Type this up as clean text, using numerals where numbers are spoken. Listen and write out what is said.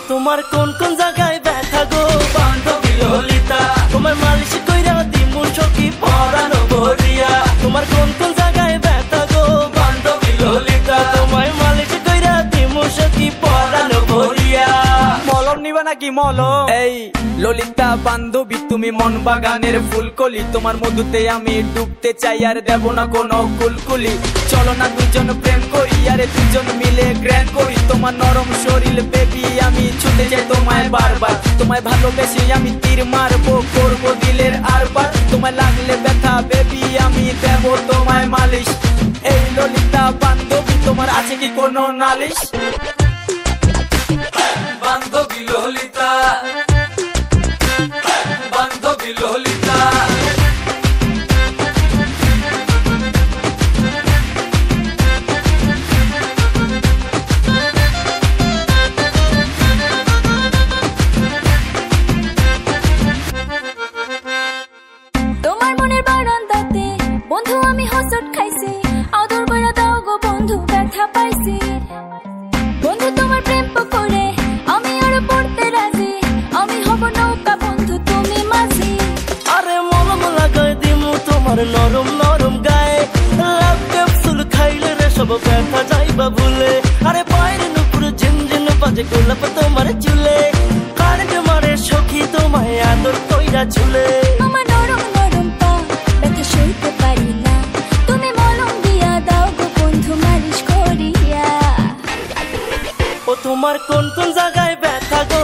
তোমার কোন কোন জায়গায় ব্যথা গো বান্ধবী ললিতা, তোমার মালিশ কইরা দিমু সখী পরানো ভরিয়া। তোমার কোন কোন জায়গায় ব্যথা গো বান্ধবী ললিতা, তোমায় মালিশ কইরা দিমু সখী পরানো ভরিয়া। মলম নিবা নাকি মলম? এই ললিতা বান্ধবী তুমি মন বাগানের ফুলকলি, তোমার মধুতে আমি ডুবতে চাই আর দেব না কোনো কুলকুলি। চলো না দুজন প্রেম করি আরে দুজন মিলে গ্র্যান্ড করি, তোমার নরম শরীর বেবি আমি ছুটে যাই তোমায় বারবার। তোমায় ভালোবেসে আমি তীর মারবো করবো দিলের আরবার, তোমায় লাগলে ব্যথা বেবি আমি দেব তোমায় মালিশ। এই ললিতা বান্ধবী তোমার আছে কি কোনো নালিশ? বান্ধবী ললিতা, বান্ধবী ললিতা, তোমার মনের বারান্দাতে বন্ধু আমি হোঁচট খাইছি, আদর কইরা দাও গো বন্ধু ব্যথা পাইছি। বন্ধু তোমার প্রেম করে আমি আর পড়তে রাজি, আমি হব নৌকা বন্ধু তুমি মাঝি। আরে মলম লাগাই দিমু তোমার নরম নরম গায়ে, লাভ ক্যাপসুল খাইলে রে সব ব্যথা যাইবা ভুলে। আরে বাইরে নুপুর ঝিনঝিন বাজে গোলাপ তোমার চুলে, কারেন্ট মারে সখী তোমায় আদর কইরা ঝুলে। আমার নরম নরম পা ব্যথা সইতে পারি না, তুমি মলম দিয়া দাও গো বন্ধু মালিশ করিয়া। ও তোমার কোন কোন জায়গায় ব্যথা গো